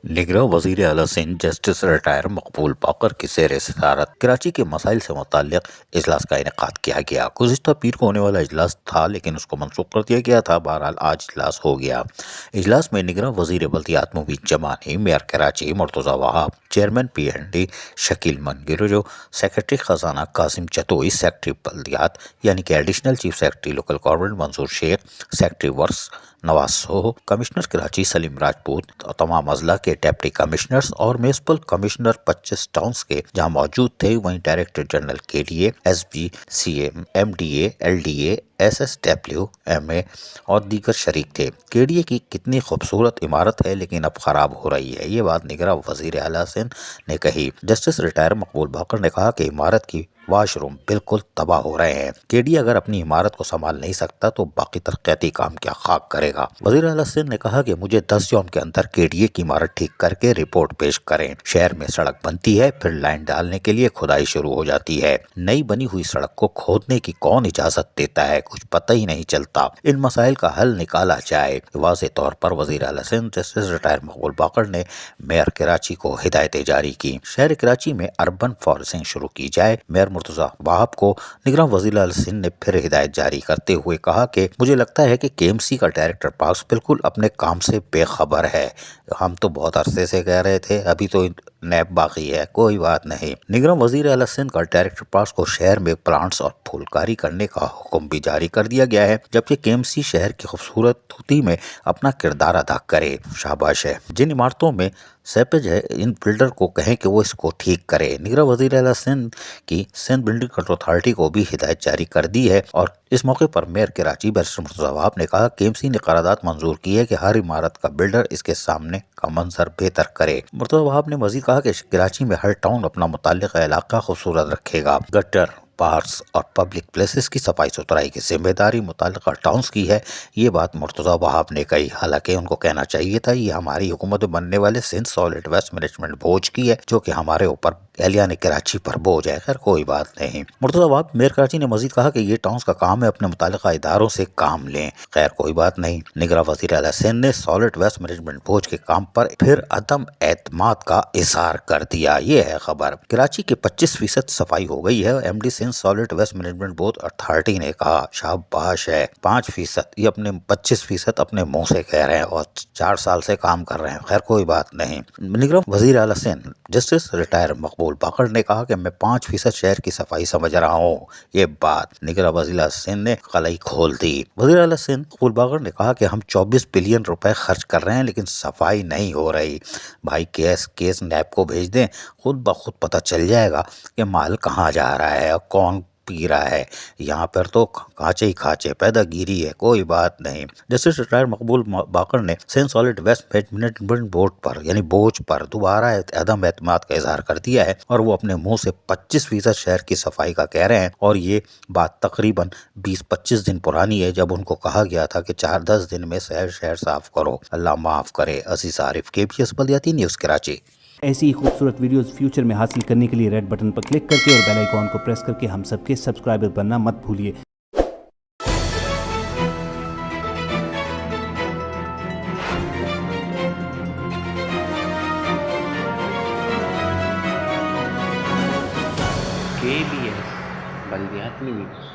निगरां वज़ीर आला Sindh justice retire Maqbool बाकर की ज़ेर सदारत कराची के मसाइल से मुताल्लिक़ इजलास का इनेकाद किया गया। गुज़िश्ता पीर को होने वाला इजलास था लेकिन उसको मनसूख कर दिया गया था। बहरहाल आज इजलास हो गया। इजलास में निगरां वज़ीर बल्दियात Mubeen Jumani, mayor Karachi Murtaza Wahab, chairman PND Shakeel Mangnejo, secretary खजाना कासिम चतोई, सेक्रेटरी बल्दियात यानी कि additional chief secretary local government Mansoor Sheikh, secretary works Nawaz Soh, commissioner Karachi Saleem Rajput, तमाम अजला के डिप्टी कमिश्नर्स और म्यूनसिपल कमिश्नर 25 टाउन्स के जहाँ मौजूद थे। वहीं director general KDA, SB, CM, MDA, LDA, SSW, MA और दीगर शरीक थे। KDA की कितनी खूबसूरत इमारत है लेकिन अब खराब हो रही है, ये बात निगरां वज़ीर आला सिंध ने कही। जस्टिस रिटायर मकबूल बाकर ने कहा कि इमारत की वाशरूम बिल्कुल तबाह हो रहे हैं। KDA अगर अपनी इमारत को संभाल नहीं सकता तो बाकी तरक्याती काम क्या खाक करेगा। वज़ीर आला सिंध ने कहा कि मुझे 10 यौम के अंदर KDA की इमारत ठीक करके रिपोर्ट पेश करें। शहर में सड़क बनती है, फिर लाइन डालने के लिए खुदाई शुरू हो जाती है। नई बनी हुई सड़क को खोदने की कौन इजाजत देता है, कुछ पता ही नहीं चलता। इन मसाइल का हल निकाला जाए। वाज़े तौर पर वज़ीर आला सिंध जस्टिस रिटायर मकबूल बाकर ने मेयर कराची को हिदायतें जारी की। शहर कराची में अर्बन फॉरेस्टिंग शुरू की जाए। मेयर मुर्तज़ा वहाब को निगरां वज़ीर आला सिंध ने फिर हिदायत जारी करते हुए कहा कि मुझे लगता है कि KMC का डायरेक्टर पार्क्स बिल्कुल अपने काम से बेखबर है। हम तो बहुत अरसे से कह रहे थे, अभी तो नैब बाकी है, कोई बात नहीं। निगरां वज़ीर आला सिंध का डायरेक्टर पार्क्स को शहर में प्लांट्स और फूलकारी करने का हुक्म भी जारी कर दिया गया है, जबकि KMC शहर की खूबसूरती में अपना किरदार अदा करे। शाबाश है। जिन इमारतों में सेपेज है, इन बिल्डर को कहें कि वो इसको ठीक करे। निगरां वज़ीर आला सिंध की सिंध बिल्डिंग कंट्रोल अथॉरिटी को भी हिदायत जारी कर दी है। और इस मौके पर मेयर कराची बैरिस्टर मुर्तज़ा वहाब ने कहा KMC ने करारदाद मंजूर की है कि हर इमारत का बिल्डर इसके सामने का मंजर बेहतर करे। मुर्तज़ा वहाब ने मज़ीद कहा कि कराची में हर टाउन अपना मुताल्लिक़ा इलाका खूबसूरत रखेगा। गटर, पार्क्स और पब्लिक प्लेसेस की सफाई सुथराई की जिम्मेदारी मुताल्लिक़ा टाउन्स की है। ये बात मुर्तज़ा वहाब ने कही। हालांकि उनको कहना चाहिए था ये हमारी हुकूमत में बनने वाले Sindh solid waste management board की है, जो कि हमारे ऊपर एहलियान कराची पर बोझ है। खैर कोई बात नहीं। मुर्तज़ा वहाब मेयर कराची ने मजीद कहा कि ये टाउन्स का काम है अपने मुताल्लिक़ा इदारों से काम लें। खैर कोई बात नहीं। निगरां वज़ीर आला सिंध ने सॉलिड वेस्ट मैनेजमेंट बोर्ड के काम पर फिर अदम एतमाद का इजहार कर दिया। ये है खबर। कराची की 25% सफाई हो गई है। MD Sindh solid waste management board authority ने कहा शाबाश है। 5%, ये अपने 25% अपने मुंह से कह रहे हैं और 4 साल से काम कर रहे हैं। खैर कोई बात नहीं। निगरां वज़ीर आला सिंध जस्टिस रिटायर मकबूल बाकर ने कहा कि मैं 5% शहर की सफाई समझ रहा हूँ। ये बात निगरां वज़ीर आला सिंध ने कलई खोल दी। वज़ीर आला सिंध मकबूल बाकर ने कहा कि हम 24 बिलियन रुपए खर्च कर रहे हैं लेकिन सफाई नहीं हो रही। भाई केस नैब को भेज दें, खुद ब खुद पता चल जाएगा कि माल कहाँ जा रहा है और कौन पी रहा है। यहाँ पर तो खांचे ही खांचे पैदागिरी है। कोई बात नहीं। जस्टिस रिटायर मकबूल बाकर ने Sindh solid waste management board पर यानी बोझ पर दोबारा अदम एतमाद का इजहार कर दिया है और वो अपने मुंह से 25% शहर की सफाई का कह रहे हैं। और ये बात तकरीबन 20-25 दिन पुरानी है, जब उनको कहा गया था कि 4-10 दिन में शहर साफ करो। अल्लाह माफ करे। अजीज आरिफ, KBS बल्दियाती न्यूज़ कराची। ऐसी ही खूबसूरत वीडियोस फ्यूचर में हासिल करने के लिए रेड बटन पर क्लिक करके और बेल आइकॉन को प्रेस करके हम सबके सब्सक्राइबर बनना मत भूलिए। KBS बल्दियाती न्यूज़।